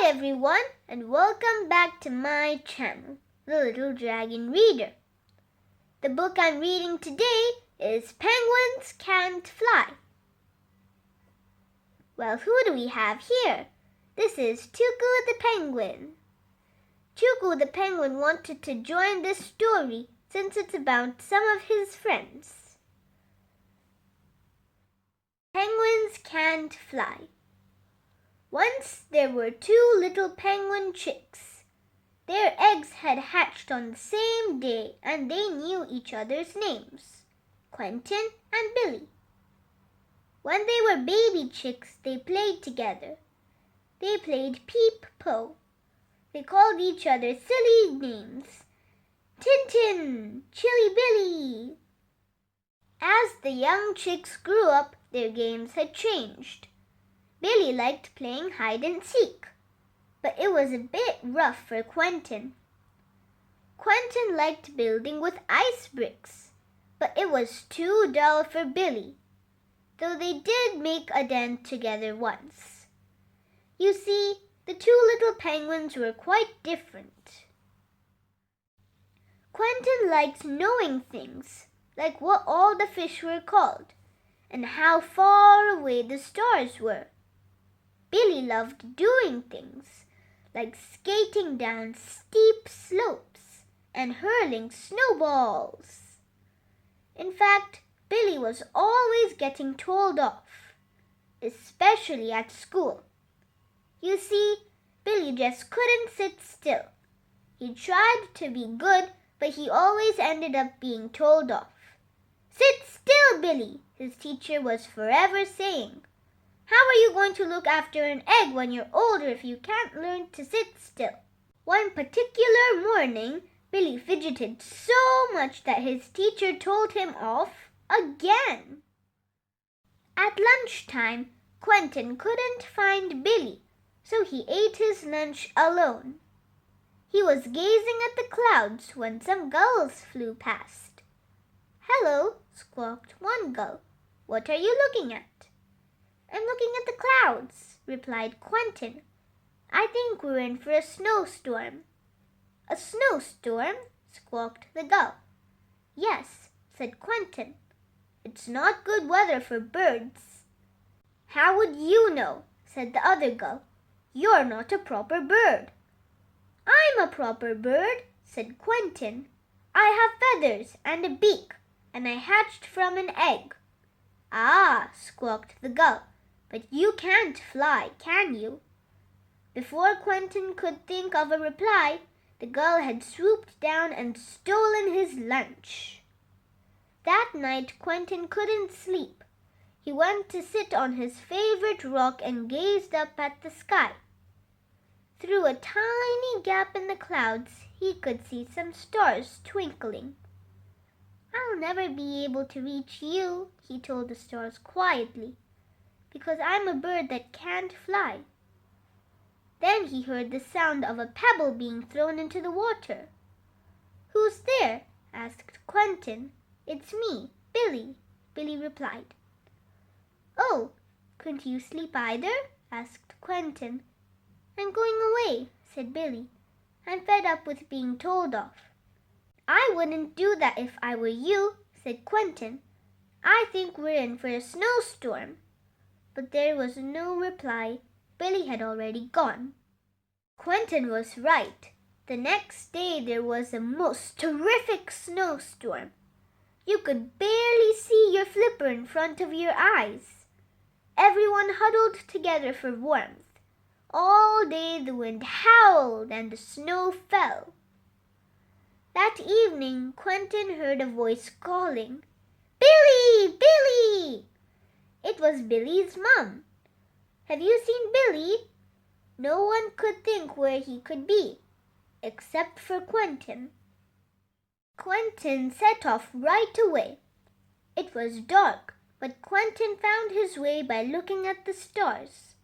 Hi everyone, and welcome back to my channel, the Little Dragon Reader. The book I'm reading today is Penguins Can't Fly. Well, who do we have here? This is Tuku the Penguin. Tuku the Penguin wanted to join this story since it's about some of his friends. Penguins Can't Fly. Once there were two little penguin chicks. Their eggs had hatched on the same day and they knew each other's names, Quentin and Billy. When they were baby chicks, they played together. They played peep-po. They called each other silly names, Tintin, Chilly Billy. As the young chicks grew up, their games had changed. Billy liked playing hide and seek, but it was a bit rough for Quentin. Quentin liked building with ice bricks, but it was too dull for Billy, though they did make a dent together once. You see, the two little penguins were quite different. Quentin liked knowing things, like what all the fish were called, and how far away the stars were. Billy loved doing things, like skating down steep slopes and hurling snowballs. In fact, Billy was always getting told off, especially at school. You see, Billy just couldn't sit still. He tried to be good, but he always ended up being told off. "Sit still, Billy," his teacher was forever saying. "How are you going to look after an egg when you're older if you can't learn to sit still?" One particular morning, Billy fidgeted so much that his teacher told him off again. At lunchtime, Quentin couldn't find Billy, so he ate his lunch alone. He was gazing at the clouds when some gulls flew past. "Hello," squawked one gull. "What are you looking at?" "I'm looking at the clouds," replied Quentin. "I think we're in for a snowstorm." "A snowstorm?" squawked the gull. "Yes," said Quentin. "It's not good weather for birds." "How would you know?" said the other gull. "You're not a proper bird." "I'm a proper bird," said Quentin. "I have feathers and a beak, and I hatched from an egg." "Ah," squawked the gull. "But you can't fly, can you?" Before Quentin could think of a reply, the gull had swooped down and stolen his lunch. That night Quentin couldn't sleep. He went to sit on his favorite rock and gazed up at the sky. Through a tiny gap in the clouds, he could see some stars twinkling. "I'll never be able to reach you," he told the stars quietly, "because I'm a bird that can't fly." Then he heard the sound of a pebble being thrown into the water. "Who's there?" asked Quentin. "It's me, Billy," Billy replied. "Oh, couldn't you sleep either?" asked Quentin. "I'm going away," said Billy. "I'm fed up with being told off." "I wouldn't do that if I were you," said Quentin. "I think we're in for a snowstorm." But there was no reply. Billy had already gone. Quentin was right. The next day there was a most terrific snowstorm. You could barely see your flipper in front of your eyes. Everyone huddled together for warmth. All day the wind howled and the snow fell. That evening Quentin heard a voice calling, "Billy! Billy!" It was Billy's mum. "Have you seen Billy?" No one could think where he could be, except for Quentin. Quentin set off right away. It was dark, but Quentin found his way by looking at the stars.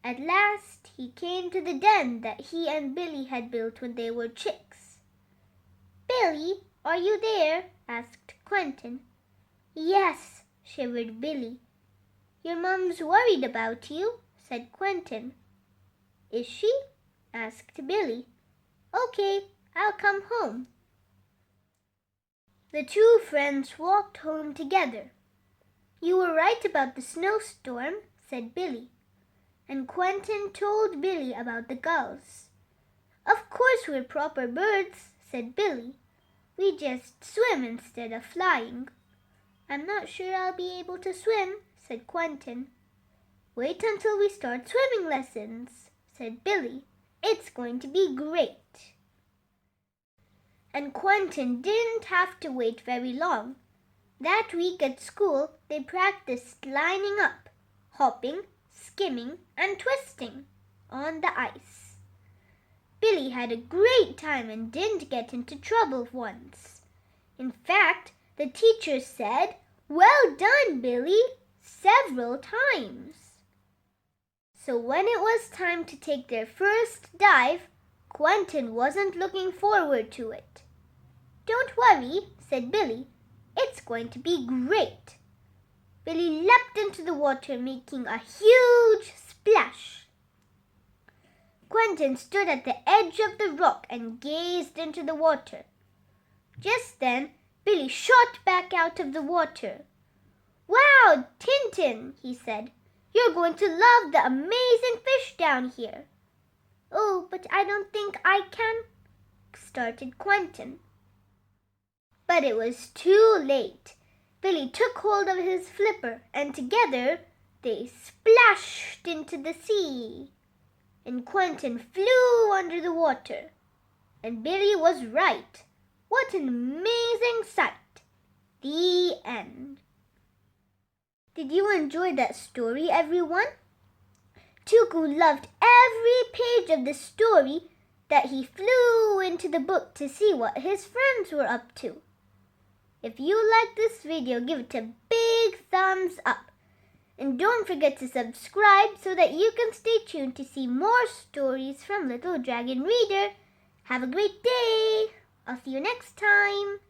At last he came to the den that he and Billy had built when they were chicks. "Billy, are you there?" asked Quentin. "Yes," shivered Billy. "Your mum's worried about you," said Quentin. "Is she?" asked Billy. "Okay, I'll come home." The two friends walked home together. "You were right about the snowstorm," said Billy. And Quentin told Billy about the gulls. "Of course we're proper birds," said Billy. "We just swim instead of flying." "I'm not sure I'll be able to swim," said Quentin. "Wait until we start swimming lessons," said Billy. "It's going to be great." And Quentin didn't have to wait very long. That week at school, they practiced lining up, hopping, skimming, and twisting on the ice. Billy had a great time and didn't get into trouble once. In fact, the teacher said, "Well done, Billy," several times. So when it was time to take their first dive, Quentin wasn't looking forward to it. "Don't worry," said Billy. "It's going to be great." Billy leapt into the water, making a huge splash. Quentin stood at the edge of the rock and gazed into the water. Just then, Billy shot back out of the water. "Wow, Tintin," he said. "You're going to love the amazing fish down here." "Oh, but I don't think I can," started Quentin. But it was too late. Billy took hold of his flipper, and together they splashed into the sea. And Quentin flew under the water. And Billy was right. What an amazing sight! The end. Did you enjoy that story, everyone? Tuku loved every page of the story that he flew into the book to see what his friends were up to. If you like this video, give it a big thumbs up. And don't forget to subscribe so that you can stay tuned to see more stories from Little Dragon Reader. Have a great day! I'll see you next time!